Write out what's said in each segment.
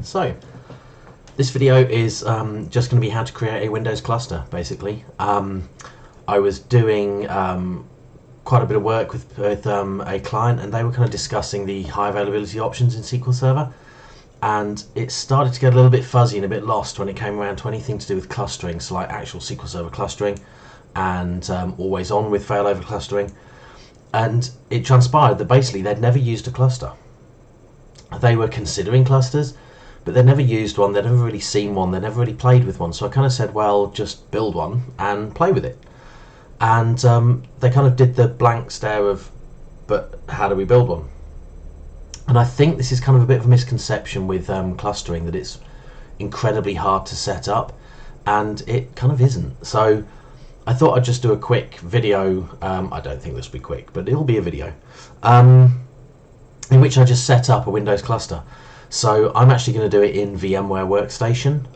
So this video is just going to be how to create a Windows cluster, basically. I was doing quite a bit of work with a client, and they were kind of discussing the high availability options in SQL Server, and it started to get a little bit fuzzy and a bit lost when it came around to anything to do with clustering, so like actual SQL Server clustering and always on with failover clustering. And it transpired that basically they'd never used a cluster. They were considering clusters, but they'd never used one, they'd never really seen one, they'd never really played with one. So I kind of said, well, just build one and play with it. And they kind of did the blank stare of, but how do we build one? And I think this is kind of a bit of a misconception with clustering, that it's incredibly hard to set up, and it kind of isn't. So I thought I'd just do a quick video. I don't think this will be quick, but it'll be a video in which I just set up a Windows cluster. So I'm actually going to do it in VMware Workstation.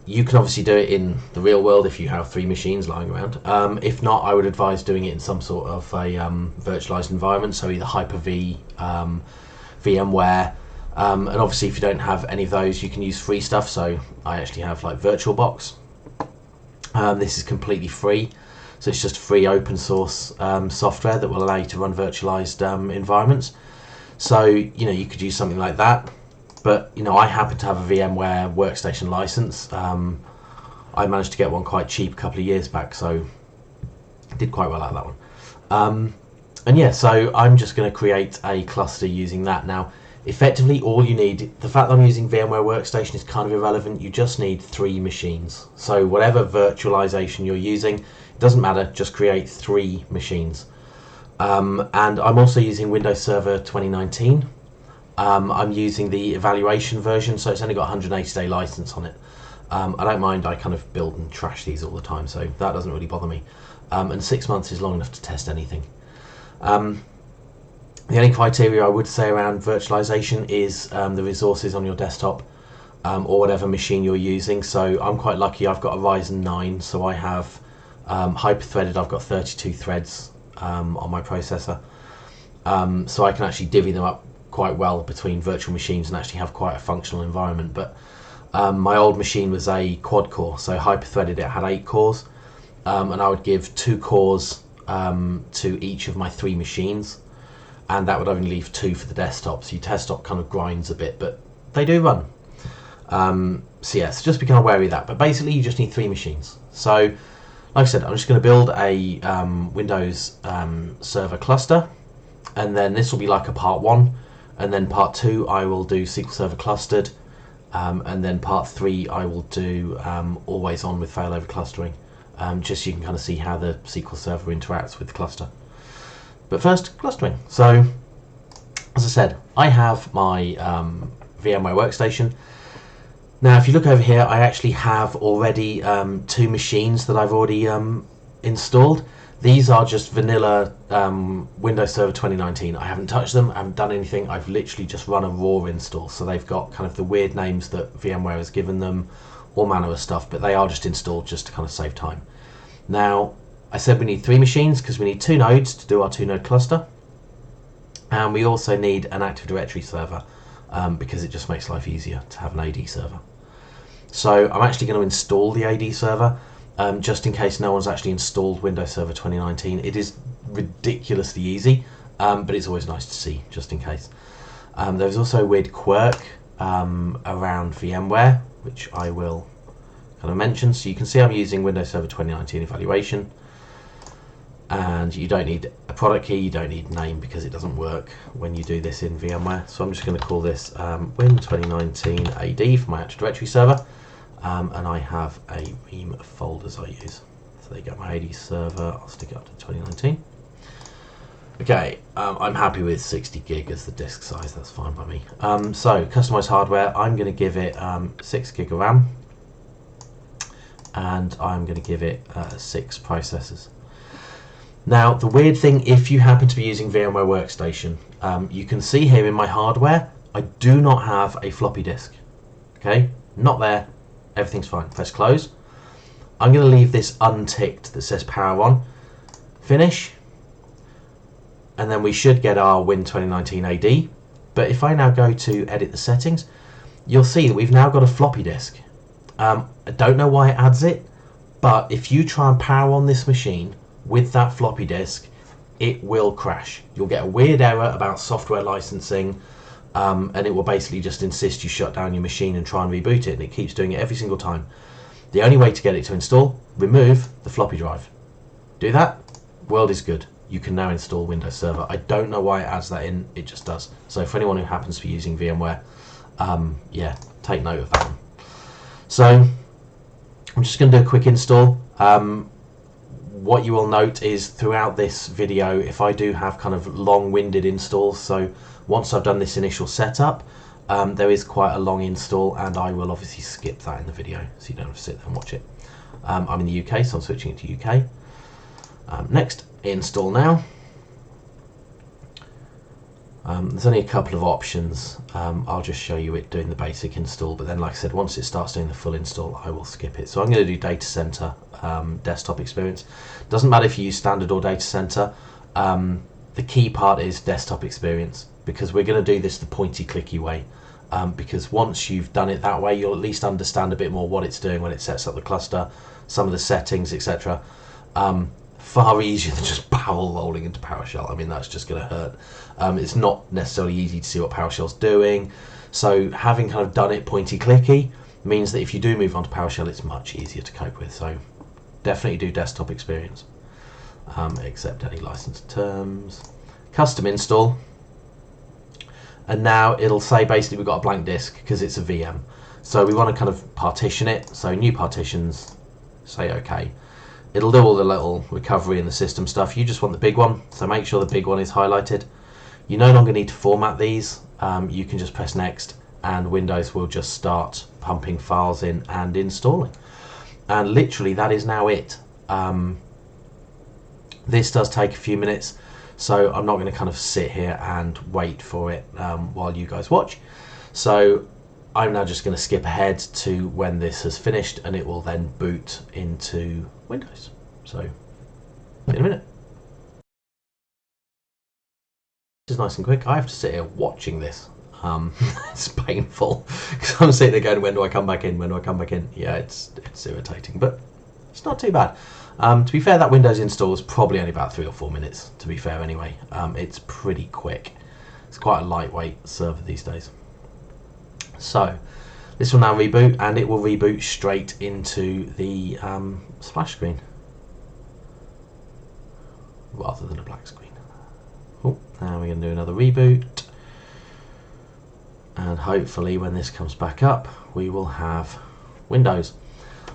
You can obviously do it in the real world if you have 3 machines lying around. If not, I would advise doing it in some sort of a virtualized environment, so either Hyper-V, VMware, and obviously if you don't have any of those, you can use free stuff. So I actually have like VirtualBox. This is completely free, so it's just free open source software that will allow you to run virtualized environments. So you could use something like that, but I happen to have a VMware Workstation license. I managed to get one quite cheap a couple of years back, so I did quite well out of that one. And yeah, so I'm just going to create a cluster using that. Now effectively all you need, the fact that I'm using VMware Workstation is kind of irrelevant. You just need 3 machines. So whatever virtualization you're using, it doesn't matter, just create 3 machines. And I'm also using Windows Server 2019. I'm using the evaluation version, so it's only got 180-day license on it. I don't mind, I kind of build and trash these all the time, so that doesn't really bother me. And 6 months is long enough to test anything. The only criteria I would say around virtualization is the resources on your desktop or whatever machine you're using. So I'm quite lucky, I've got a Ryzen 9, so I have hyper-threaded, I've got 32 threads on my processor. So I can actually divvy them up quite well between virtual machines and actually have quite a functional environment. But my old machine was a quad core, so hyper-threaded, it had 8 cores, and I would give 2 cores to each of my 3 machines. And that would only leave 2 for the desktop, so your desktop kind of grinds a bit, but they do run. So yeah, so just be kind of wary of that. But basically you just need 3 machines. So like I said, I'm just going to build a Windows server cluster, and then this will be like a part 1, and then part 2 I will do SQL Server Clustered, and then part 3 I will do always on with failover clustering, just so you can kind of see how the SQL Server interacts with the cluster. But first, clustering. So, as I said, I have my VMware Workstation. Now, if you look over here, I actually have already 2 machines that I've already installed. These are just vanilla Windows Server 2019. I haven't touched them, I haven't done anything. I've literally just run a raw install. So they've got kind of the weird names that VMware has given them, all manner of stuff, but they are just installed just to kind of save time. Now, I said we need 3 machines because we need 2 nodes to do our 2-node cluster, and we also need an Active Directory server because it just makes life easier to have an AD server. So I'm actually going to install the AD server just in case no one's actually installed Windows Server 2019. It is ridiculously easy, but it's always nice to see just in case. There's also a weird quirk around VMware, which I will kind of mention. So you can see I'm using Windows Server 2019 evaluation. And you don't need a product key, you don't need name, because it doesn't work when you do this in VMware. So I'm just going to call this Win 2019 AD for my Active Directory server, and I have a ream of folders I use. So there you go, my AD server, I'll stick it up to 2019. Okay, I'm happy with 60 gig as the disk size, that's fine by me. So customized hardware, I'm going to give it 6 gig of RAM, and I'm going to give it 6 processors. Now, the weird thing, if you happen to be using VMware Workstation, you can see here in my hardware, I do not have a floppy disk. Okay, not there, everything's fine. Press close. I'm going to leave this unticked that says power on. Finish. And then we should get our Win 2019 AD. But if I now go to edit the settings, you'll see that we've now got a floppy disk. I don't know why it adds it, but if you try and power on this machine with that floppy disk, it will crash. You'll get a weird error about software licensing, and it will basically just insist you shut down your machine and try and reboot it, and it keeps doing it every single time. The only way to get it to install, remove the floppy drive. Do that, world is good. You can now install Windows Server. I don't know why it adds that in, it just does. So for anyone who happens to be using VMware, yeah, take note of that one. So I'm just going to do a quick install. What you will note is throughout this video, if I do have kind of long-winded installs, so once I've done this initial setup, there is quite a long install, and I will obviously skip that in the video so you don't have to sit there and watch it. I'm in the UK, so I'm switching it to UK. Next, install now. There's only a couple of options. I'll just show you it doing the basic install, but then like I said, once it starts doing the full install, I will skip it. So I'm going to do data center desktop experience. Doesn't matter if you use standard or data center. The key part is desktop experience, because we're going to do this the pointy clicky way, because once you've done it that way, you'll at least understand a bit more what it's doing when it sets up the cluster, some of the settings, etc. Far easier than just barrel rolling into PowerShell. I mean, that's just going to hurt. It's not necessarily easy to see what PowerShell's doing, so having kind of done it pointy clicky means that if you do move on to PowerShell, it's much easier to cope with. So definitely do desktop experience, accept any license terms, custom install, and now it'll say basically we've got a blank disk because it's a VM, so we want to kind of partition it. So new partitions, say OK. It'll do all the little recovery and the system stuff. You just want the big one, so make sure the big one is highlighted. You no longer need to format these. You can just press next, and Windows will just start pumping files in and installing. And literally that is now it. This does take a few minutes, so I'm not going to kind of sit here and wait for it while you guys watch. So I'm now just going to skip ahead to when this has finished, and it will then boot into Windows. So in a minute. This is nice and quick. I have to sit here watching this. It's painful because I'm sitting there going, when do I come back in? When do I come back in? Yeah, it's irritating, but it's not too bad. To be fair, that Windows install is probably only about 3 or 4 minutes, to be fair anyway. It's pretty quick. It's quite a lightweight server these days. So this will now reboot, and it will reboot straight into the splash screen rather than a black screen. Oh, now we're going to do another reboot, and hopefully when this comes back up we will have Windows.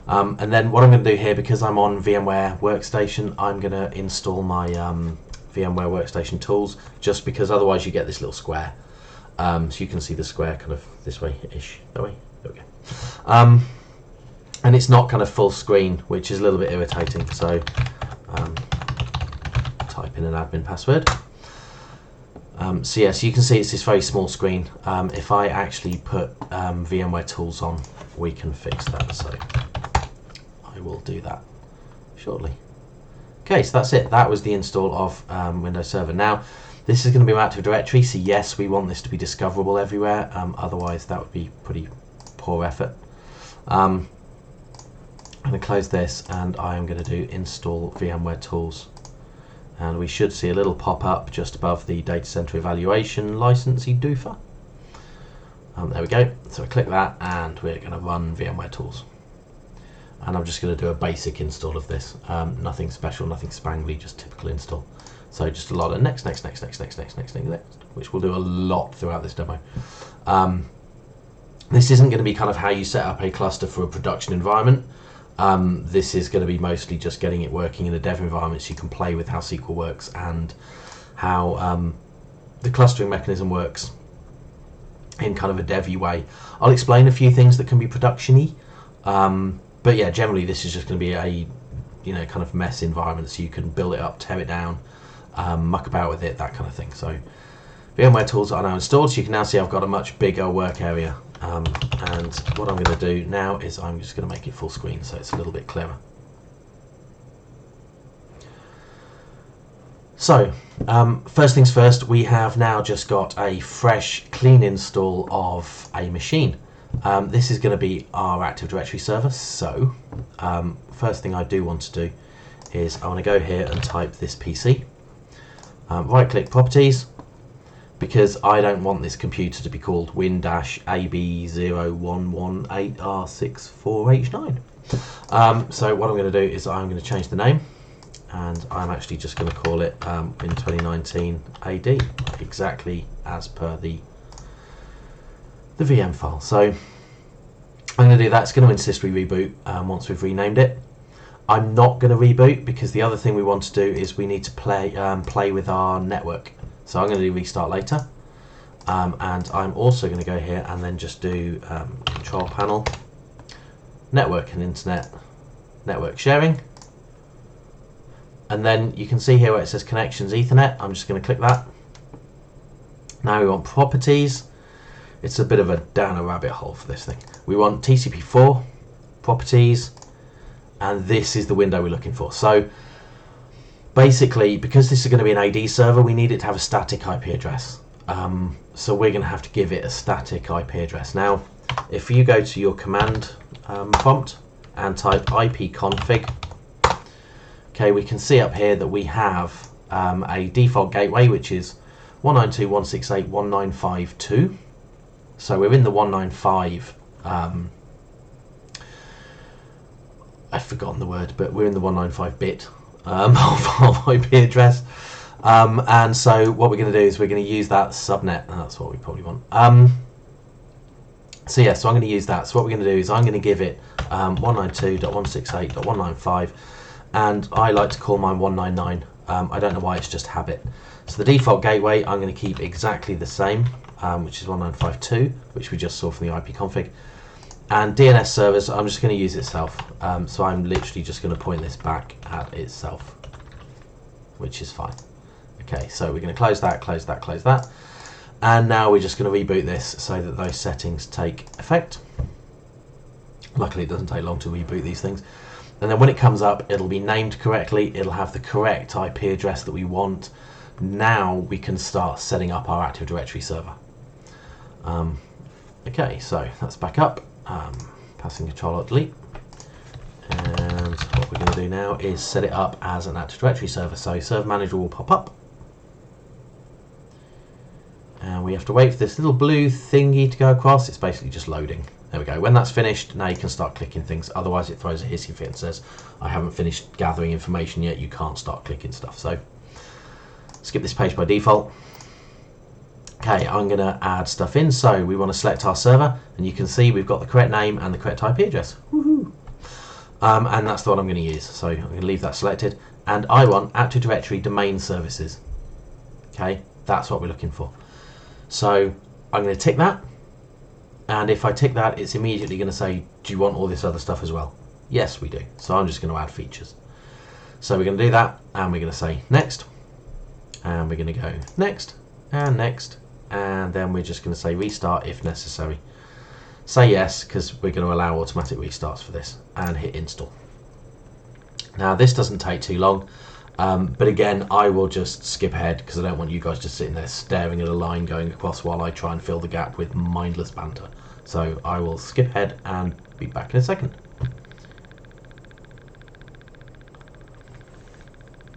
And then what I'm going to do here, because I'm on VMware Workstation, I'm going to install my VMware Workstation tools, just because otherwise you get this little square. So you can see the square kind of this way-ish, that way, there we go. And it's not kind of full screen, which is a little bit irritating, so type in an admin password. So yeah, so you can see it's this very small screen. If I actually put VMware tools on, we can fix that, so I will do that shortly. Okay, so that's it. That was the install of Windows Server. Now, this is going to be an Active Directory, so yes, we want this to be discoverable everywhere, otherwise that would be pretty poor effort. I'm going to close this, and I am going to do install VMware tools, and we should see a little pop up just above the data center evaluation licensee doofer. There we go. So I click that, and we're going to run VMware tools, and I'm just going to do a basic install of this. Nothing special, nothing spangly, just typical install. So just a lot of next, which we'll do a lot throughout this demo. This isn't going to be kind of how you set up a cluster for a production environment. This is going to be mostly just getting it working in a dev environment, so you can play with how SQL works and how the clustering mechanism works in kind of a devy way. I'll explain a few things that can be production-y, but yeah, generally this is just going to be a kind of mess environment, so you can build it up, tear it down, muck about with it, that kind of thing. So VMware tools are now installed, so you can now see I've got a much bigger work area. And what I'm going to do now is I'm just going to make it full screen so it's a little bit clearer. So first things first, we have now just got a fresh, clean install of a machine. This is going to be our Active Directory server. So first thing I do want to do is I want to go here and type this PC. Right click Properties, because I don't want this computer to be called Win-AB0118R64H9. So what I'm going to do is I'm going to change the name, and I'm actually just going to call it Win 2019 AD, exactly as per the VM file. So I'm going to do that. It's going to insist we reboot once we've renamed it. I'm not going to reboot because the other thing we want to do is we need to play with our network. So I'm going to do restart later, and I'm also going to go here and then just do control panel, network and internet, network sharing, and then you can see here where it says connections Ethernet. I'm just going to click that. Now we want properties. It's a bit of a down a rabbit hole for this thing. We want TCP4 properties, and this is the window we're looking for. So basically, because this is going to be an AD server, we need it to have a static IP address. So we're going to have to give it a static IP address. Now, if you go to your command prompt and type ipconfig, okay, we can see up here that we have a default gateway, which is 192.168.1952. So we're in the 195. I've forgotten the word, but we're in the 195 bit of IP address. And so what we're going to do is we're going to use that subnet, and that's what we probably want. So yeah, so I'm going to use that. So what we're going to do is I'm going to give it 192.168.195, and I like to call mine 199. I don't know why, it's just habit. So the default gateway I'm going to keep exactly the same, which is 192, which we just saw from the ipconfig. And DNS servers, I'm just going to use itself. So I'm literally just going to point this back at itself, which is fine. Okay, so we're going to close that, close that, close that. And now we're just going to reboot this so that those settings take effect. Luckily, it doesn't take long to reboot these things. And then when it comes up, it'll be named correctly. It'll have the correct IP address that we want. Now we can start setting up our Active Directory server. Okay, so that's back up. Passing Control-Alt-Delete. And what we're going to do now is set it up as an Active Directory server. So Server Manager will pop up. And we have to wait for this little blue thingy to go across. It's basically just loading. There we go. When that's finished, now you can start clicking things. Otherwise it throws a hissy fit and says, I haven't finished gathering information yet, you can't start clicking stuff. So skip this page by default. Okay, I'm going to add stuff in. So we want to select our server, and you can see we've got the correct name and the correct IP address. Woohoo! And that's the one I'm going to use. So I'm going to leave that selected. And I want Active Directory domain services. Okay, that's what we're looking for. So I'm going to tick that. And if I tick that, it's immediately going to say, do you want all this other stuff as well? Yes, we do. So I'm just going to add features. So we're going to do that, and we're going to say next. And we're going to go next, and next. And then we're just going to say restart if necessary. Say yes, because we're going to allow automatic restarts for this, and hit install. Now this doesn't take too long, but again I will just skip ahead because I don't want you guys just sitting there staring at a line going across while I try and fill the gap with mindless banter. So I will skip ahead and be back in a second.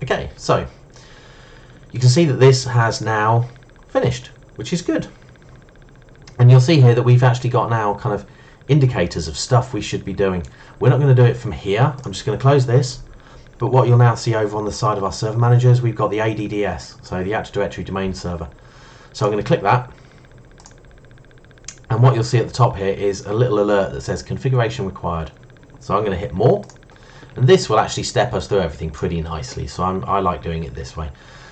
Okay, so you can see that this has now finished, which is good. And you'll see here that we've actually got now kind of indicators of stuff we should be doing. We're not going to do it from here. I'm just going to close this. But what you'll now see over on the side of our server managers, we've got the ADDS, so the Active Directory Domain Server. So I'm going to click that. And what you'll see at the top here is a little alert that says configuration required. So I'm going to hit more. And this will actually step us through everything pretty nicely. So I like doing it this way.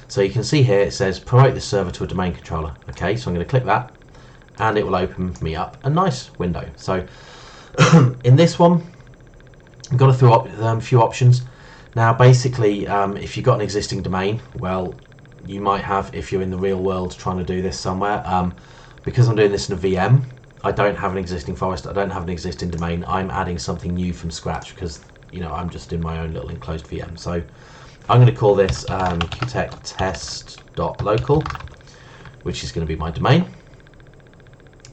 So you can see here it says promote this server to a domain controller. Okay, so I'm going to click that. And it will open me up a nice window. So in this one, I've got a few options. Now basically, if you've got an existing domain, well, you might have, if you're in the real world trying to do this somewhere, because I'm doing this in a VM, I don't have an existing forest, I don't have an existing domain, I'm adding something new from scratch because, you know, I'm just in my own little enclosed VM. So I'm going to call this qtechtest.local, which is going to be my domain.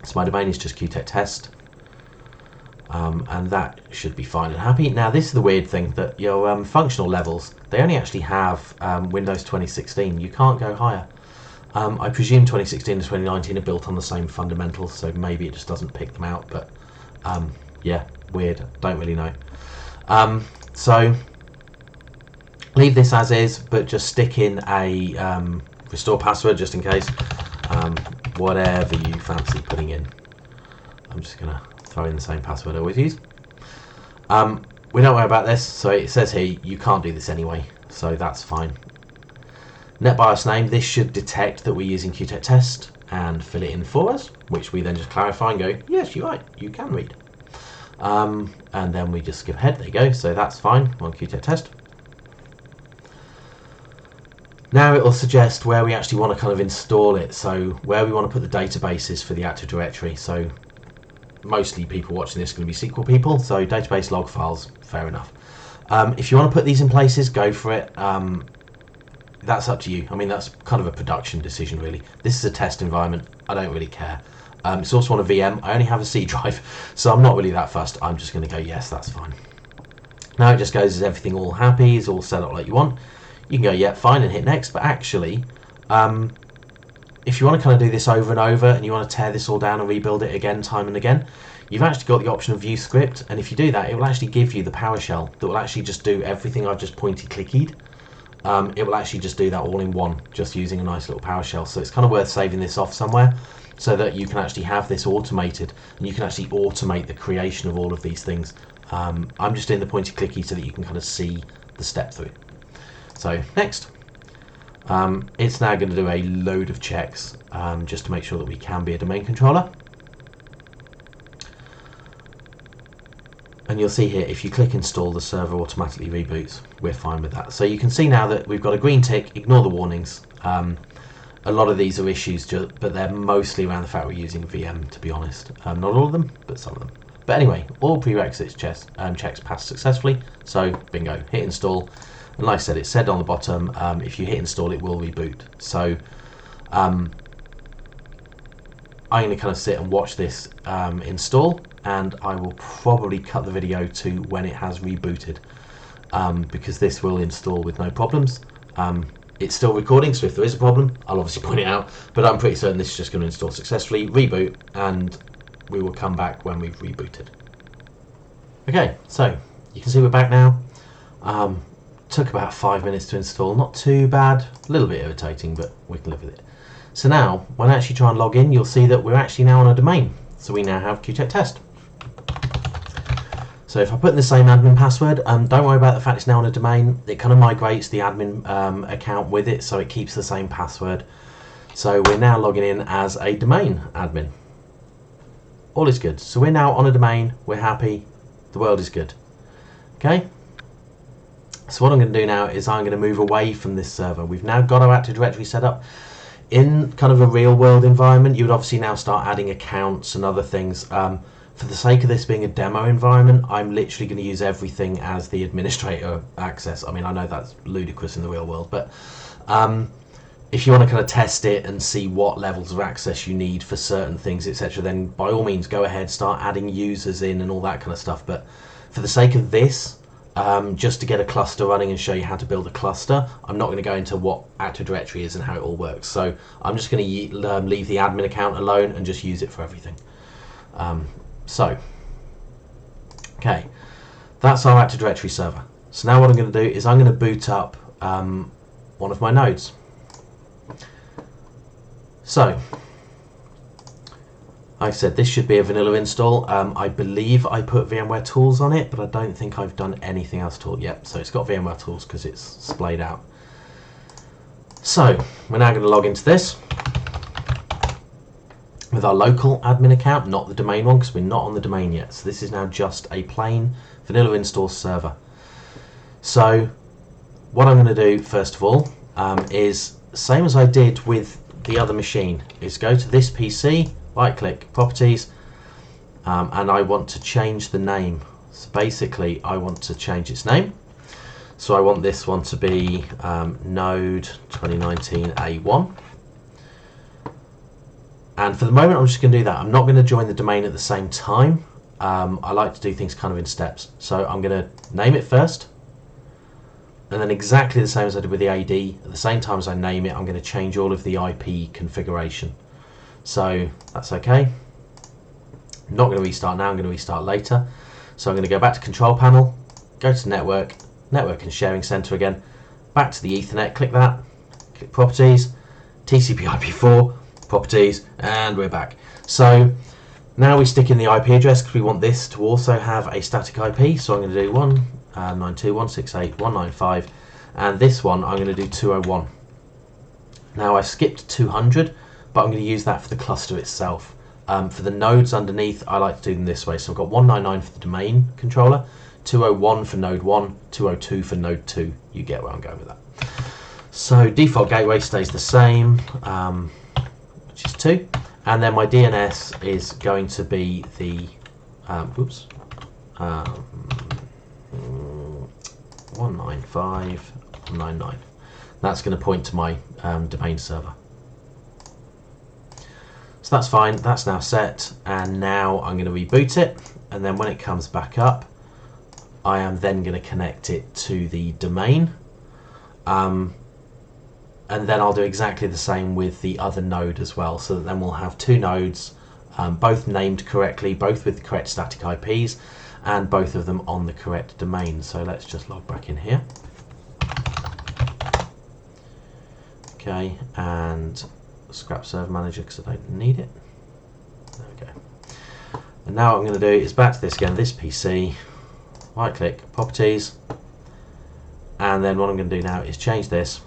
So my domain is just qtechtest. and that should be fine and happy. Now this is the weird thing, that your functional levels, they only actually have Windows 2016. You can't go higher. I presume 2016 and 2019 are built on the same fundamentals, so maybe it just doesn't pick them out, but yeah, weird, don't really know. So leave this as is, but just stick in a restore password just in case, whatever you fancy putting in. I'm just going to throw in the same password I always use. We don't worry about this, so it says here you can't do this anyway, so that's fine. NetBIOS name, this should detect that we're using Qtech test and fill it in for us, which we then just clarify and go, yes, you're right, you can read. And then we just skip ahead, there you go, so that's fine, we're on Qtech test. Now it will suggest where we actually want to kind of install it, so where we want to put the databases for the Active Directory. So mostly people watching this are going to be SQL people, so database log files, fair enough. If you want to put these in places, go for it. That's up to you. I mean, that's kind of a production decision, really. This is a test environment. I don't really care. It's also on a VM. I only have a C drive, so I'm not really that fussed. I'm just going to go, yes, that's fine. Now it just goes, is everything all happy? Is all set up like you want? You can go, yeah, fine, and hit next. But actually, if you want to kind of do this over and over, and you want to tear this all down and rebuild it again, time and again, you've actually got the option of view script. And if you do that, it will actually give you the PowerShell that will actually just do everything I've just pointy-clickied. It will actually just do that all in one, just using a nice little PowerShell. So it's kind of worth saving this off somewhere so that you can actually have this automated, and you can actually automate the creation of all of these things. I'm just doing the pointy clicky so that you can kind of see the step through. So next, it's now going to do a load of checks just to make sure that we can be a domain controller. And you'll see here, if you click install, the server automatically reboots. We're fine with that. So you can see now that we've got a green tick, ignore the warnings. A lot of these are issues, but they're mostly around the fact we're using VM, to be honest. Not all of them, but some of them. But anyway, all prerequisites checks passed successfully. So bingo, hit install. And like I said, it said on the bottom, if you hit install, it will reboot. So I'm going to kind of sit and watch this install, and I will probably cut the video to when it has rebooted, because this will install with no problems. It's still recording, so if there is a problem, I'll obviously point it out, but I'm pretty certain this is just going to install successfully, reboot, and we will come back when we've rebooted. Okay, so you can see we're back now. Took about 5 minutes to install, not too bad, a little bit irritating, but we can live with it. So now, when I actually try and log in, you'll see that we're actually now on a domain. So we now have Qtech test. So if I put in the same admin password, don't worry about the fact it's now on a domain. It kind of migrates the admin account with it, so it keeps the same password. So we're now logging in as a domain admin. All is good. So we're now on a domain, we're happy, the world is good. Okay? So what I'm going to do now is I'm going to move away from this server. We've now got our Active Directory set up. In kind of a real world environment, you would obviously now start adding accounts and other things. For the sake of this being a demo environment, I'm literally going to use everything as the administrator access. I mean, I know that's ludicrous in the real world, but if you want to kind of test it and see what levels of access you need for certain things, etc., then by all means go ahead, start adding users in and all that kind of stuff. But for the sake of this, just to get a cluster running and show you how to build a cluster, I'm not going to go into what Active Directory is and how it all works. So I'm just going to leave the admin account alone and just use it for everything. Okay, that's our Active Directory server. So now what I'm going to do is I'm going to boot up one of my nodes. So, like I said, this should be a vanilla install. I believe I put VMware Tools on it, but I don't think I've done anything else to it yet. So it's got VMware Tools because it's splayed out. So we're now going to log into this with our local admin account, not the domain one, because we're not on the domain yet. So this is now just a plain vanilla install server. So what I'm going to do first of all is same as I did with the other machine, is go to this PC, right click, properties, and I want to change the name. So basically I want to change its name. So I want this one to be node 2019 A1. And for the moment I'm just going to do that. I'm not going to join the domain at the same time. I like to do things kind of in steps. So I'm going to name it first, and then exactly the same as I did with the AD, at the same time as I name it, I'm going to change all of the IP configuration. So that's okay. I'm not going to restart now, I'm going to restart later. So I'm going to go back to Control Panel, go to Network, Network and Sharing Center again, back to the Ethernet, click that, click Properties, TCP/IP4, Properties, and we're back. So now we stick in the IP address because we want this to also have a static IP. So I'm going to do 192.168.195, and this one I'm going to do 201. Now I've skipped 200, but I'm going to use that for the cluster itself. For the nodes underneath, I like to do them this way. So I've got 199 for the domain controller, 201 for node 1, 202 for node 2. You get where I'm going with that. So default gateway stays the same, which is 2. And then my DNS is going to be the 195.199. That's going to point to my domain server. So that's fine, that's now set, and now I'm going to reboot it, and then when it comes back up, I am then going to connect it to the domain, and then I'll do exactly the same with the other node as well, so that then we'll have two nodes, both named correctly, both with the correct static IPs, and both of them on the correct domain. So let's just log back in here. Okay, and scrap Server Manager because I don't need it. There we go. And now what I'm going to do is back to this again, this PC, right click, Properties, and then what I'm going to do now is change this,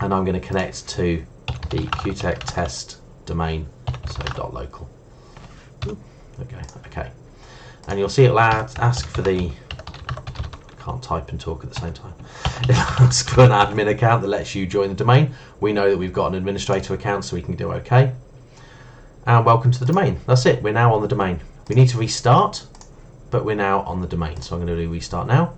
and I'm going to connect to the QTech test domain, so .local. Okay. And you'll see it'll ask for the, I can't type and talk at the same time. It'll ask for an admin account that lets you join the domain. We know that we've got an administrator account, so we can do OK. And welcome to the domain. That's it, we're now on the domain. We need to restart, but we're now on the domain. So I'm going to do restart now.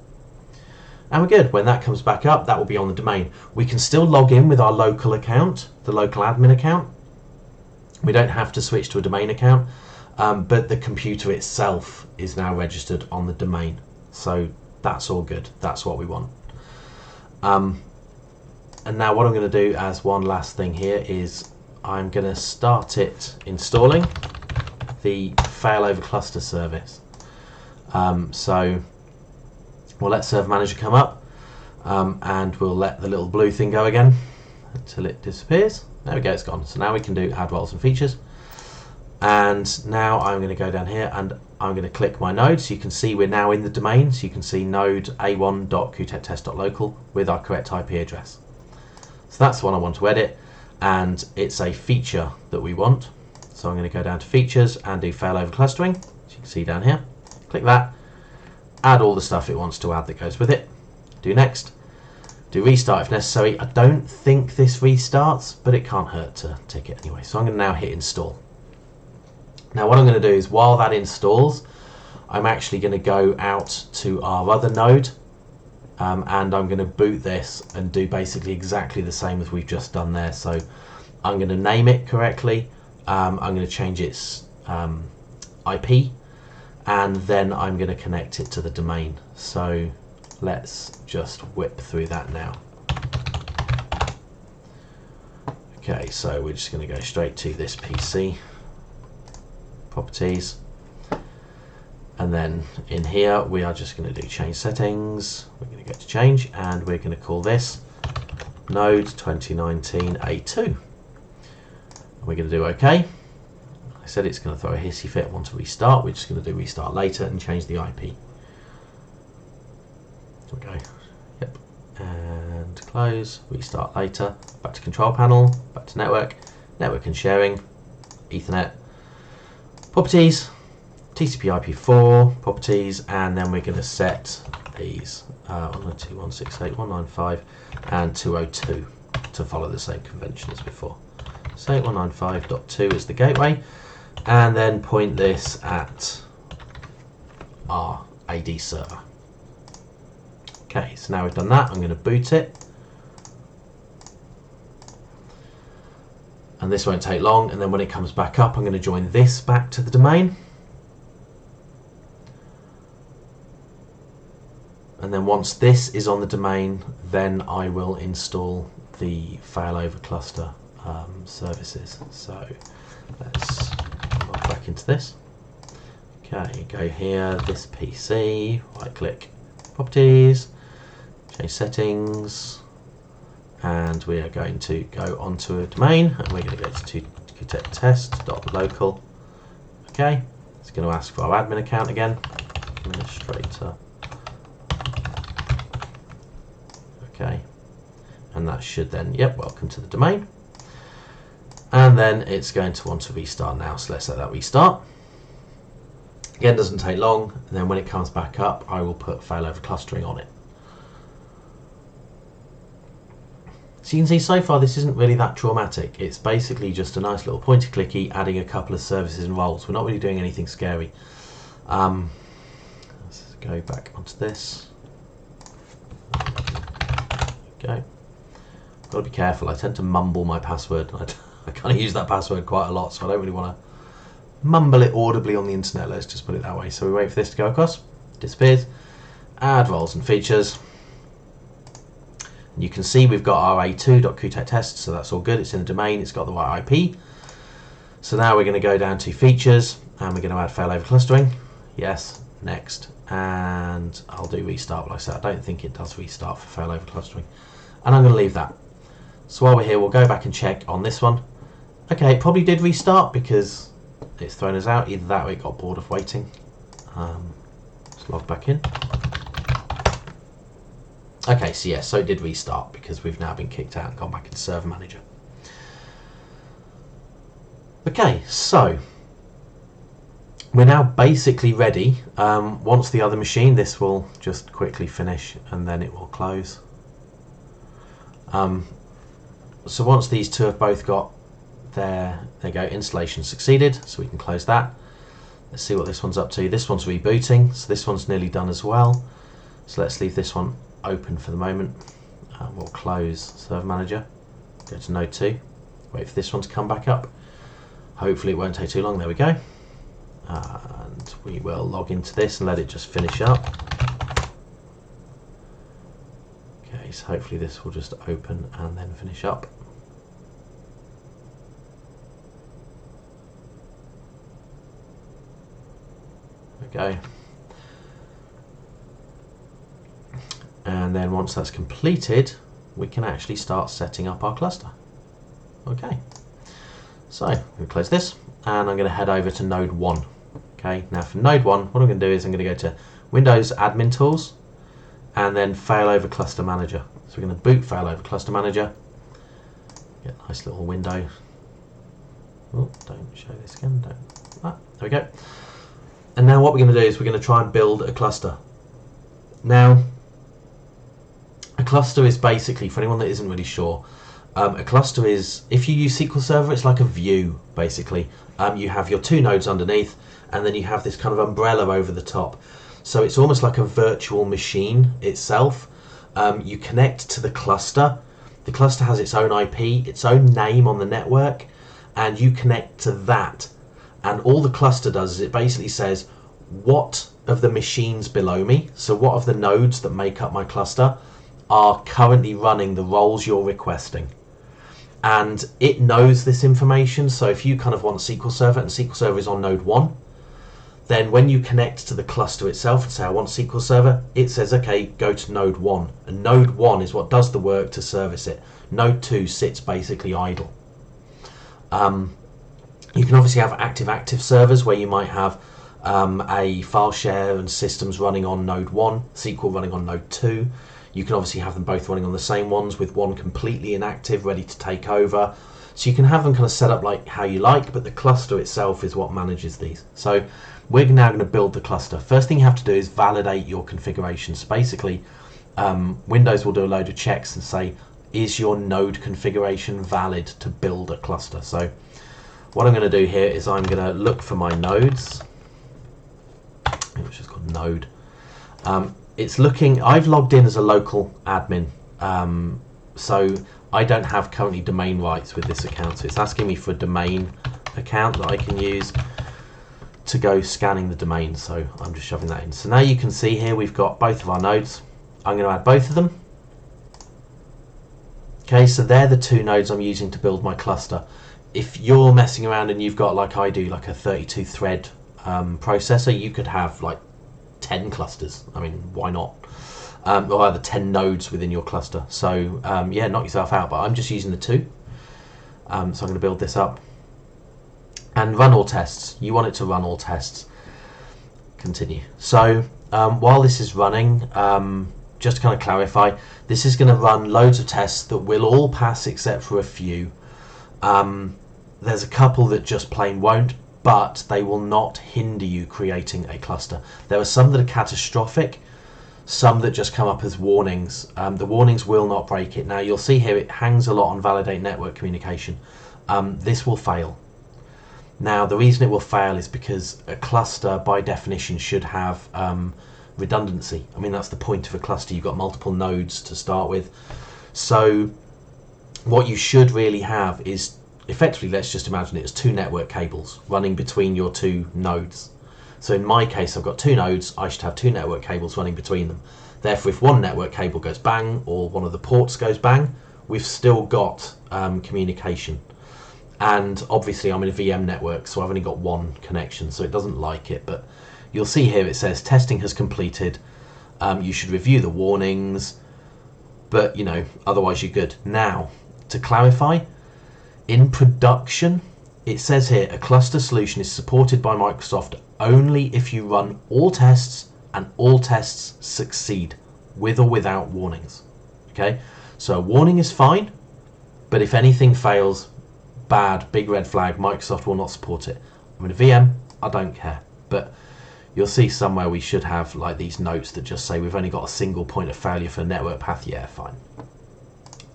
And we're good. When that comes back up, that will be on the domain. We can still log in with our local account, the local admin account. We don't have to switch to a domain account, but the computer itself is now registered on the domain. So that's all good. That's what we want. And now what I'm going to do as one last thing here is I'm going to start it installing the failover cluster service. So we'll let Server Manager come up, and we'll let the little blue thing go again until it disappears. There we go, it's gone. So now we can do add roles and features. And now I'm going to go down here and I'm going to click my node, so you can see we're now in the domain. So you can see node a1.qtechtest.local with our correct IP address. So that's the one I want to edit, and it's a feature that we want. So I'm going to go down to features and do failover clustering. So you can see down here, click that, add all the stuff it wants to add that goes with it. Do next. Do restart if necessary. I don't think this restarts, but it can't hurt to tick it anyway. So I'm going to now hit install. Now what I'm going to do is while that installs, I'm actually going to go out to our other node, and I'm going to boot this and do basically exactly the same as we've just done there. So I'm going to name it correctly. I'm going to change its IP, and then I'm going to connect it to the domain. So let's just whip through that now. Okay, so we're just going to go straight to this PC, Properties, and then in here we are just going to do change settings. We're going to go to change, and we're going to call this node 2019 A2. We're going to do OK. I said it's going to throw a hissy fit and want to restart. We're just going to do restart later and change the IP. Okay, yep, and close, restart later, back to control panel, back to network, network and sharing, Ethernet, properties, TCP/IP4, properties, and then we're going to set these 192.168.195 and 202 to follow the same convention as before. So 195.2 is the gateway, and then point this at our AD server. Okay, so now we've done that, I'm going to boot it. And this won't take long, and then when it comes back up, I'm going to join this back to the domain. And then once this is on the domain, then I will install the failover cluster services. So let's log back into this. Okay, go here, this PC, right click, properties, change settings, and we are going to go onto a domain, and we're going to go to test.local. Okay, it's going to ask for our admin account again, administrator. Okay, and that should then, yep, welcome to the domain. And then it's going to want to restart now, so let's let that restart. Again, doesn't take long, and then when it comes back up, I will put failover clustering on it. So you can see so far this isn't really that traumatic. It's basically just a nice little pointy-clicky adding a couple of services and roles. We're not really doing anything scary. Let's go back onto this. Okay. Got to be careful. I tend to mumble my password. I kind of use that password quite a lot, so I don't really want to mumble it audibly on the internet. Let's just put it that way. So we wait for this to go across. Disappears. Add roles and features. And you can see we've got our a2.qtech so that's all good. It's in the domain. It's got the right IP. So now we're going to go down to features, and we're going to add failover clustering. Yes. Next. And I'll do restart. Like I said, I don't think it does restart for failover clustering. And I'm going to leave that. So while we're here, we'll go back and check on this one. Okay, it probably did restart because it's thrown us out. Either that or it got bored of waiting. Let's log back in. Okay, so yeah, so it did restart because we've now been kicked out and gone back into Server Manager. Okay, so we're now basically ready. Once the other machine, this will just quickly finish and then it will close. So once these two have both got there they go, installation succeeded, so we can close that. Let's see what this one's up to. This one's rebooting, so this one's nearly done as well. So let's leave this one open for the moment. We'll close Server Manager, go to Node 2, wait for this one to come back up. Hopefully it won't take too long. There we go. And we will log into this and let it just finish up. Okay, so hopefully this will just open and then finish up. Go. And then once that's completed, we can actually start setting up our cluster. Okay, so I'm going to close this and I'm going to head over to Node 1. Okay, now for Node 1, what I'm going to do is I'm going to go to Windows Admin Tools and then Failover Cluster Manager. So we're going to boot Failover Cluster Manager. Get a nice little window. Oh, don't show this again. There we go. And now what we're going to do is we're going to try and build a cluster. Now, a cluster is basically, for anyone that isn't really sure, a cluster is, if you use SQL Server, it's like a view, basically. You have your two nodes underneath, and then you have this kind of umbrella over the top. So it's almost like a virtual machine itself. You connect to the cluster. The cluster has its own IP, its own name on the network, and you connect to that. And all the cluster does is it basically says what of the machines below me, so what of the nodes that make up my cluster are currently running the roles you're requesting. And it knows this information, so if you kind of want SQL Server and SQL Server is on node 1, then when you connect to the cluster itself and say I want SQL Server, it says okay, go to node 1. And node 1 is what does the work to service it. Node 2 sits basically idle. You can obviously have active servers where you might have a file share and systems running on node 1, SQL running on node 2. You can obviously have them both running on the same ones with one completely inactive, ready to take over. So you can have them kind of set up like how you like, but the cluster itself is what manages these. So we're now going to build the cluster. First thing you have to do is validate your configurations. Basically, Windows will do a load of checks and say, is your node configuration valid to build a cluster? So what I'm going to do here is I'm going to look for my nodes, which is called node. It's looking, I've logged in as a local admin, so I don't have currently domain rights with this account. So it's asking me for a domain account that I can use to go scanning the domain. So I'm just shoving that in. So now you can see here we've got both of our nodes. I'm going to add both of them. Okay, so they're the two nodes I'm using to build my cluster. If you're messing around and you've got, like I do, like a 32 thread processor, you could have like 10 clusters. I mean, why not? Or either 10 nodes within your cluster. So yeah, knock yourself out, but I'm just using the two. So I'm going to build this up and run all tests. You want it to run all tests. Continue. So while this is running, just to kind of clarify, this is going to run loads of tests that will all pass except for a few. There's a couple that just plain won't, but they will not hinder you creating a cluster. There are some that are catastrophic, some that just come up as warnings. The warnings will not break it. Now you'll see here it hangs a lot on validate network communication. This will fail. Now the reason it will fail is because a cluster by definition should have redundancy. I mean, that's the point of a cluster. You've got multiple nodes to start with. So what you should really have is effectively, let's just imagine it as two network cables running between your two nodes. So in my case, I've got two nodes, I should have two network cables running between them. Therefore, if one network cable goes bang or one of the ports goes bang, we've still got communication. And obviously I'm in a VM network, so I've only got one connection, so it doesn't like it. But you'll see here it says testing has completed. You should review the warnings, but you know, otherwise you're good. Now, to clarify, in production, it says here a cluster solution is supported by Microsoft only if you run all tests and all tests succeed, with or without warnings. Okay, so a warning is fine, but if anything fails, bad, big red flag, Microsoft will not support it. I'm in a VM, I don't care. But you'll see somewhere we should have like these notes that just say we've only got a single point of failure for network path. Yeah, fine.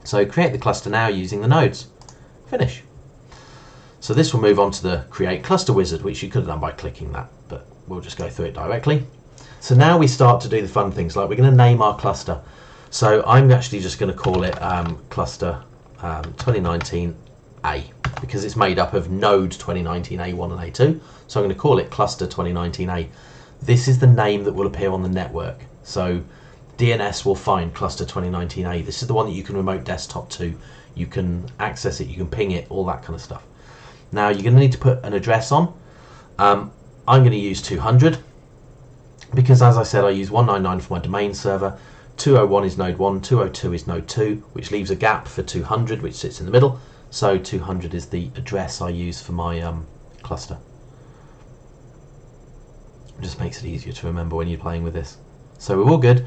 So create the cluster now using the nodes. Finish. So this will move on to the create cluster wizard, which you could have done by clicking that, but we'll just go through it directly. So now we start to do the fun things, like we're going to name our cluster. So I'm actually just going to call it cluster 2019A, because it's made up of node 2019 A1 and A2. So I'm going to call it cluster 2019A. This is the name that will appear on the network. So DNS will find cluster 2019A. This is the one that you can remote desktop to. You can access it, you can ping it, all that kind of stuff. Now you're going to need to put an address on. I'm going to use 200 because, as I said, I use 199 for my domain server. 201 is node 1, 202 is node 2, which leaves a gap for 200, which sits in the middle. So 200 is the address I use for my cluster. It just makes it easier to remember when you're playing with this. So we're all good.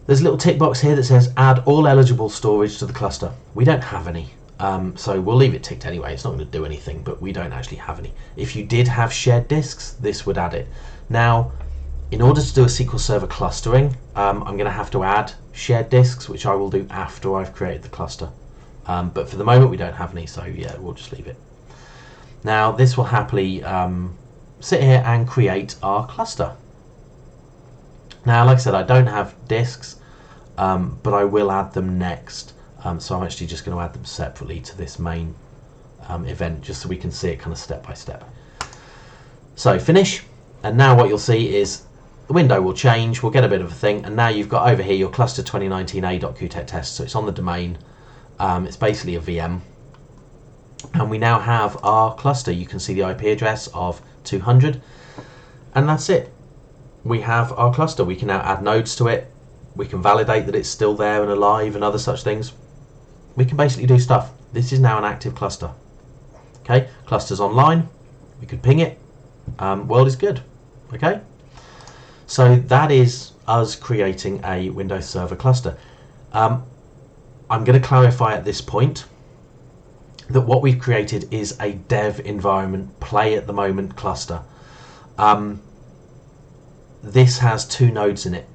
There's a little tick box here that says add all eligible storage to the cluster. We don't have any. So we'll leave it ticked anyway. It's not going to do anything, but we don't actually have any. If you did have shared disks, this would add it. Now, in order to do a SQL Server clustering, I'm going to have to add shared disks, which I will do after I've created the cluster. But for the moment, we don't have any, so yeah, we'll just leave it. Now, this will happily sit here and create our cluster. Now, like I said, I don't have disks, but I will add them next. So I'm actually just going to add them separately to this main event, just so we can see it kind of step by step. So finish, and now what you'll see is the window will change, we'll get a bit of a thing, and now you've got over here your cluster 2019a.qtet test, so it's on the domain, it's basically a VM, and we now have our cluster. You can see the IP address of 200, and that's it. We have our cluster. We can now add nodes to it, we can validate that it's still there and alive and other such things. We can basically do stuff. This is now an active cluster. Okay, cluster's online, we could ping it, world is good. Okay, so that is us creating a Windows Server cluster. I'm going to clarify at this point that what we've created is a dev environment, play at the moment cluster. This has two nodes in it.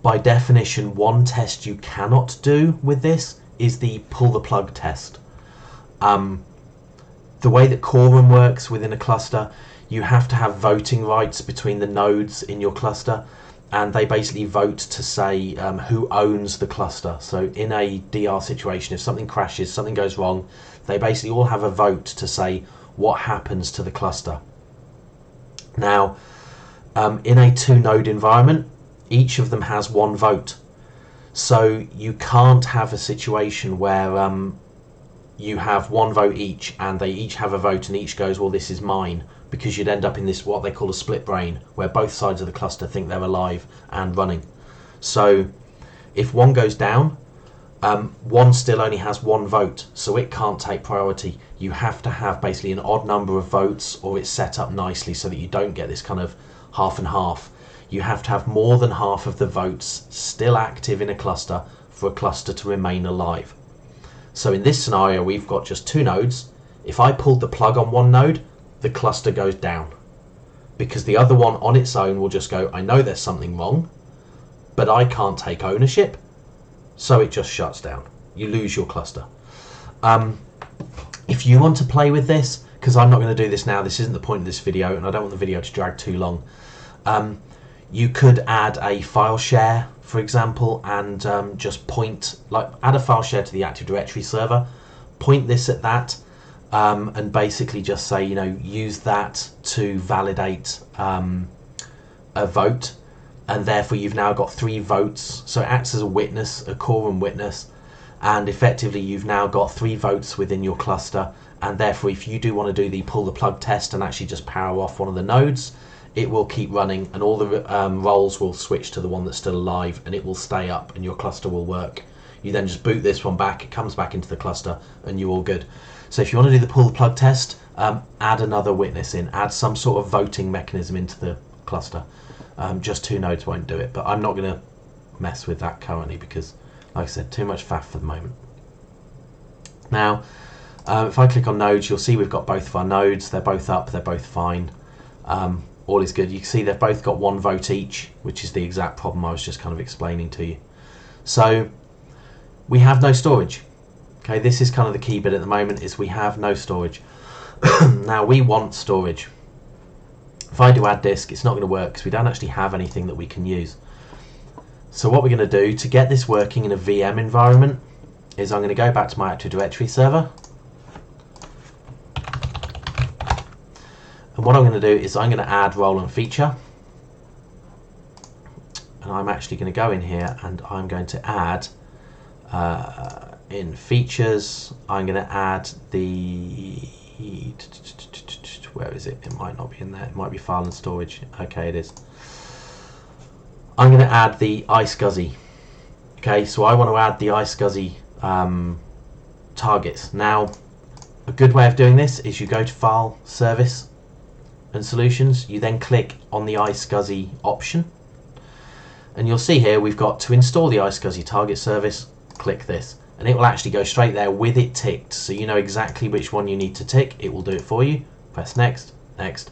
By definition, one test you cannot do with this is the pull the plug test. The way that quorum works within a cluster, you have to have voting rights between the nodes in your cluster, and they basically vote to say who owns the cluster. So in a DR situation, if something crashes, something goes wrong, they basically all have a vote to say what happens to the cluster. Now, in a two-node environment, each of them has one vote. So you can't have a situation where you have one vote each and they each have a vote and each goes, well, this is mine, because you'd end up in this what they call a split brain, where both sides of the cluster think they're alive and running. So if one goes down, one still only has one vote, so it can't take priority. You have to have basically an odd number of votes, or it's set up nicely so that you don't get this kind of half and half. You have to have more than half of the votes still active in a cluster for a cluster to remain alive. So in this scenario, we've got just two nodes. If I pulled the plug on one node, the cluster goes down, because the other one on its own will just go, I know there's something wrong, but I can't take ownership. So it just shuts down. You lose your cluster. If you want to play with this, because I'm not going to do this now, this isn't the point of this video, and I don't want the video to drag too long. You could add a file share, for example, and just add a file share to the Active Directory server, point this at that, and basically just say, use that to validate a vote. And therefore you've now got 3 votes, so it acts as a witness, a quorum witness, and effectively you've now got 3 votes within your cluster, and therefore if you do want to do the pull the plug test and actually just power off one of the nodes, it will keep running and all the roles will switch to the one that's still alive, and it will stay up and your cluster will work. You then just boot this one back, it comes back into the cluster, and you're all good. So if you want to do the pull the plug test, add another witness in, add some sort of voting mechanism into the cluster. Just 2 nodes won't do it, but I'm not going to mess with that currently because, like I said, too much faff for the moment. Now, if I click on nodes, you'll see we've got both of our nodes. They're both up, they're both fine. All is good. You can see they've both got 1 vote each, which is the exact problem I was just kind of explaining to you. So we have no storage. Okay, this is kind of the key bit at the moment, is we have no storage. Now we want storage. If I do add disk, it's not going to work because we don't actually have anything that we can use. So what we're going to do to get this working in a VM environment is I'm going to go back to my Active Directory server. And what I'm going to do is I'm going to add role and feature. And I'm actually going to go in here and I'm going to add, in features, I'm going to add the... Where is it? It might not be in there. It might be file and storage. Okay, it is. I'm going to add the iSCSI. Okay, so I want to add the iSCSI targets. Now, a good way of doing this is you go to File, Service, and Solutions. You then click on the iSCSI option. And you'll see here we've got to install the iSCSI target service. Click this. And it will actually go straight there with it ticked. So you know exactly which one you need to tick. It will do it for you. Press next, next,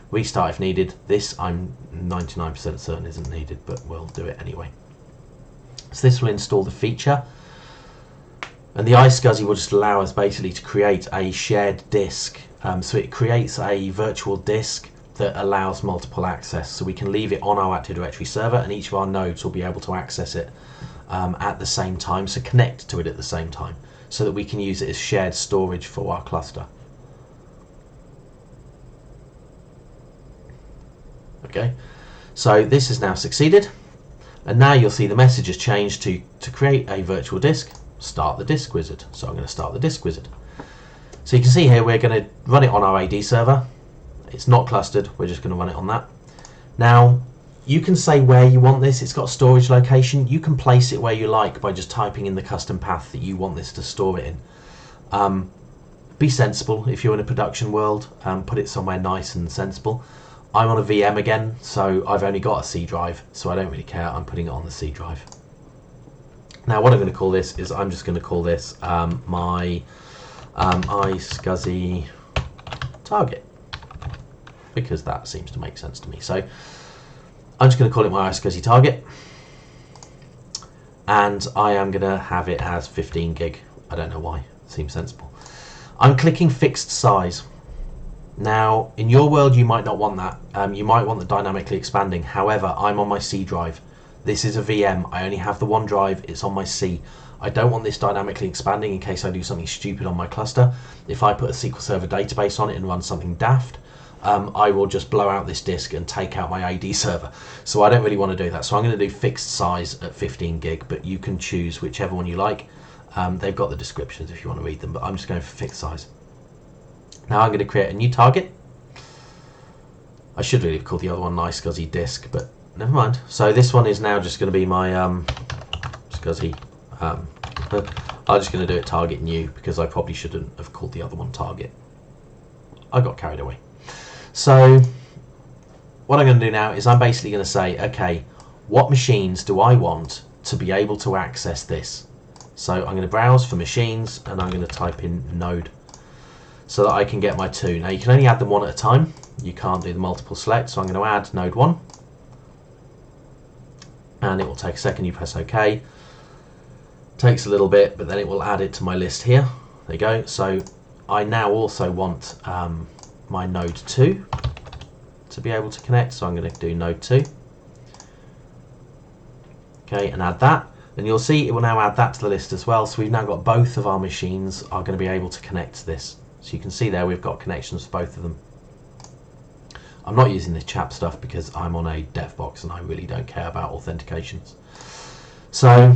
restart if needed. This I'm 99% certain isn't needed, but we'll do it anyway. So this will install the feature, and the iSCSI will just allow us basically to create a shared disk. So it creates a virtual disk that allows multiple access. So we can leave it on our Active Directory server, and each of our nodes will be able to access it at the same time. So connect to it at the same time, so that we can use it as shared storage for our cluster. Okay, so this has now succeeded, and now you'll see the message has changed to create a virtual disk, start the disk wizard. So I'm going to start the disk wizard. So you can see here we're going to run it on our AD server. It's not clustered, we're just going to run it on that. Now you can say where you want this. It's got a storage location. You can place it where you like by just typing in the custom path that you want this to store it in. Be sensible if you're in a production world, put it somewhere nice and sensible. I'm on a VM again, so I've only got a C drive, so I don't really care. I'm putting it on the C drive. Now what I'm going to call this is I'm just going to call this my iSCSI target, because that seems to make sense to me. So I'm just going to call it my iSCSI target, and I am going to have it as 15 gig. I don't know why, it seems sensible. I'm clicking fixed size. Now, in your world, you might not want that. You might want the dynamically expanding. However, I'm on my C drive. This is a VM. I only have the one drive. It's on my C. I don't want this dynamically expanding in case I do something stupid on my cluster. If I put a SQL Server database on it and run something daft, I will just blow out this disk and take out my AD server. So I don't really want to do that. So I'm going to do fixed size at 15 gig, but you can choose whichever one you like. They've got the descriptions if you want to read them, but I'm just going for fixed size. Now I'm going to create a new target. I should really have called the other one Nice Scuzzy Disk, but never mind. So this one is now just going to be my Scuzzy. I'm just going to do it target new because I probably shouldn't have called the other one target. I got carried away. So what I'm going to do now is I'm basically going to say, okay, what machines do I want to be able to access this? So I'm going to browse for machines and I'm going to type in node so that I can get my 2. Now you can only add them one at a time. You can't do the multiple select. So I'm going to add node 1 and it will take a second. You press OK. Takes a little bit, but then it will add it to my list here. There you go. So I now also want my node 2 to be able to connect. So I'm going to do node 2. Okay, and add that. And you'll see it will now add that to the list as well. So we've now got both of our machines are going to be able to connect to this. So you can see there we've got connections for both of them. I'm not using this chat stuff because I'm on a dev box and I really don't care about authentications. So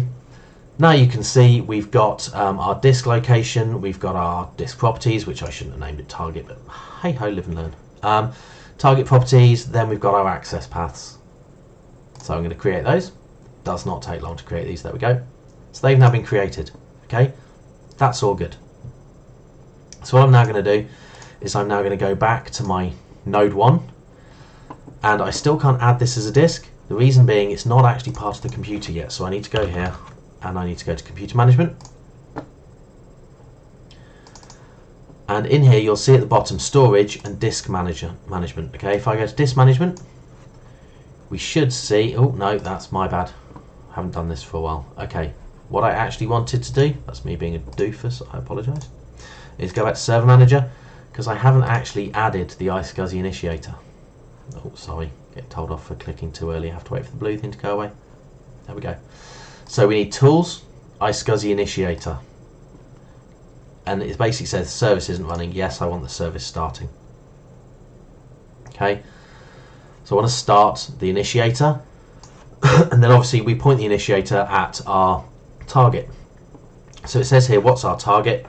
now you can see we've got our disk location, we've got our disk properties, which I shouldn't have named it target, but hey ho, live and learn. Target properties, then we've got our access paths. So I'm going to create those. Does not take long to create these. There we go. So they've now been created. Okay, that's all good. So what I'm now going to do is I'm now going to go back to my node 1 and I still can't add this as a disk. The reason being it's not actually part of the computer yet. So I need to go here and I need to go to computer management. And in here you'll see at the bottom storage and disk management. Okay, if I go to disk management, we should see, oh no, that's my bad. I haven't done this for a while. Okay, what I actually wanted to do, that's me being a doofus, I apologise, is go back to server manager because I haven't actually added the iSCSI initiator. Oh, sorry, get told off for clicking too early. I have to wait for the blue thing to go away. There we go. So we need tools, iSCSI initiator. And it basically says the service isn't running. Yes, I want the service starting. Okay. So I want to start the initiator and then obviously we point the initiator at our target. So it says here, what's our target?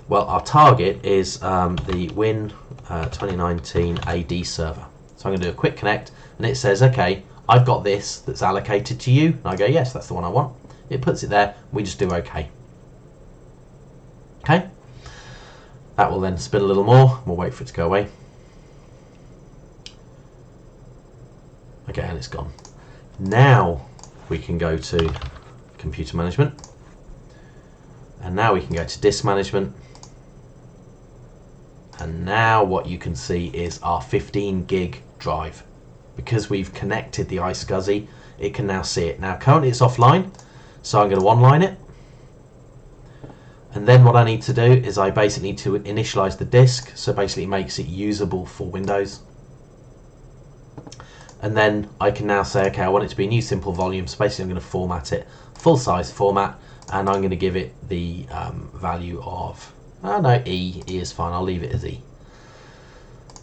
Well, our target is the Win 2019 AD server. So I'm going to do a quick connect and it says, okay, I've got this that's allocated to you. And I go, yes, that's the one I want. It puts it there. We just do okay. Okay. That will then spin a little more. We'll wait for it to go away. Okay, and it's gone. Now we can go to computer management. And now we can go to disk management. And now what you can see is our 15 gig drive. Because we've connected the iSCSI, it can now see it. Now currently it's offline, so I'm going to online it. And then what I need to do is I basically need to initialize the disk, so basically it makes it usable for Windows. And then I can now say, okay, I want it to be a new simple volume, so basically I'm going to format it, full size format, and I'm going to give it the value of, oh no, E is fine, I'll leave it as E.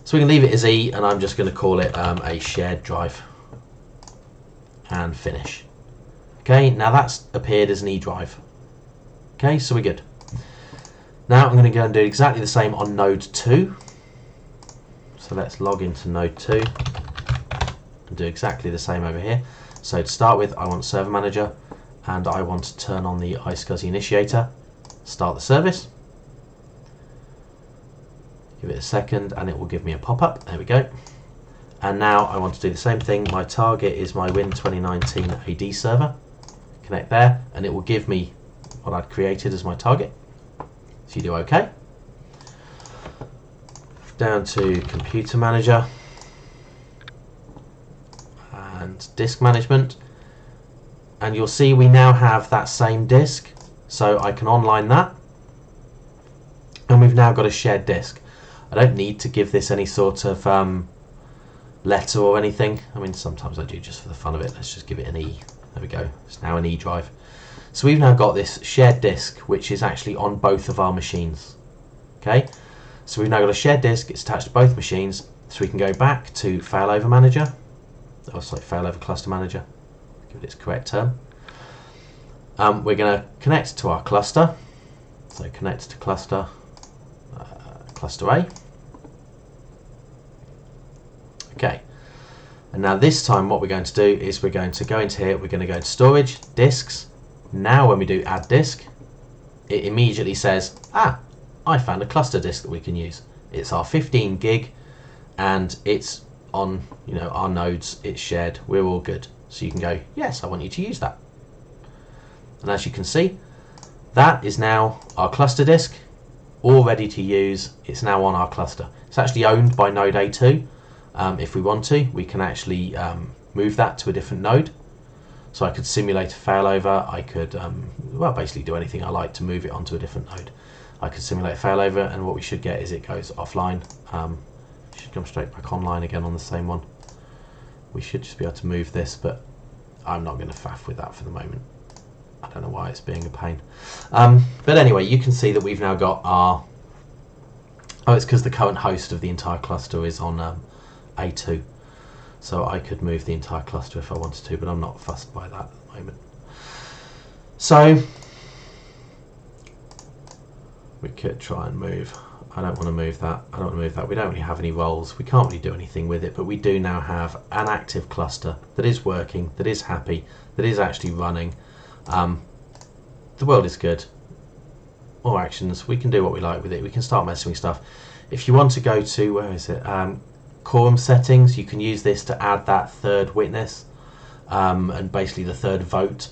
So we can leave it as E, and I'm just going to call it a shared drive, and finish. Okay, now that's appeared as an E drive. Okay, so we're good. Now I'm going to go and do exactly the same on node 2. So let's log into node 2 and do exactly the same over here. So to start with, I want server manager and I want to turn on the iSCSI initiator, start the service. Give it a second and it will give me a pop-up. There we go. And now I want to do the same thing. My target is my Win 2019 AD server. Connect there and it will give me what I'd created as my target. So you do OK. Down to computer manager and disk management, and you'll see we now have that same disk, so I can online that and we've now got a shared disk. I don't need to give this any sort of letter or anything. I mean, sometimes I do just for the fun of it. Let's just give it an E. There we go. It's now an E drive. So we've now got this shared disk, which is actually on both of our machines. Okay, so we've now got a shared disk. It's attached to both machines. So we can go back to Failover Manager, oh sorry, Failover Cluster Manager, give it its correct term. We're going to connect to our cluster, so connect to cluster, cluster A. Okay, and now this time what we're going to do is we're going to go into here, we're going to go to Storage, Disks. Now when we do Add Disk, it immediately says, I found a cluster disk that we can use. It's our 15 gig and it's on our nodes, it's shared, we're all good. So you can go, yes, I want you to use that. And as you can see, that is now our cluster disk, all ready to use. It's now on our cluster. It's actually owned by node A2. If we want to, we can actually move that to a different node. So I could simulate a failover. I could, well, basically do anything I like to move it onto a different node. I could simulate a failover, and what we should get is it goes offline. Should come straight back online again on the same one. We should just be able to move this, but I'm not going to faff with that for the moment. I don't know why it's being a pain. But anyway, you can see that we've now got our... Oh, it's because the current host of the entire cluster is on A2. So I could move the entire cluster if I wanted to, but I'm not fussed by that at the moment. So we could try and move. I don't want to move that. I don't want to move that. We don't really have any roles. We can't really do anything with it, but we do now have an active cluster that is working, that is happy, that is actually running. The world is good. More actions. We can do what we like with it. We can start messing with stuff. If you want to go to, where is it? Quorum settings, you can use this to add that third witness and basically the third vote.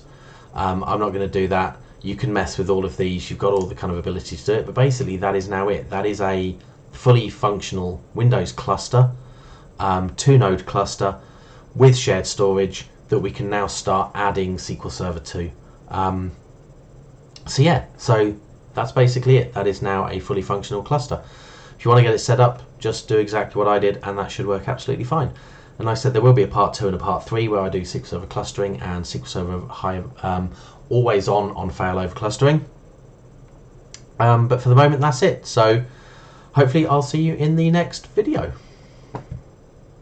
I'm not going to do that. You can mess with all of these. You've got all the kind of ability to do it, but basically that is now it. That is a fully functional Windows cluster, 2-node cluster with shared storage that we can now start adding SQL Server to. So yeah, so that's basically it. That is now a fully functional cluster. If you want to get it set up, just do exactly what I did, and that should work absolutely fine. And like I said, there will be a part 2 and a part 3 where I do SQL Server clustering and SQL Server always on failover clustering. But for the moment, that's it. So hopefully I'll see you in the next video.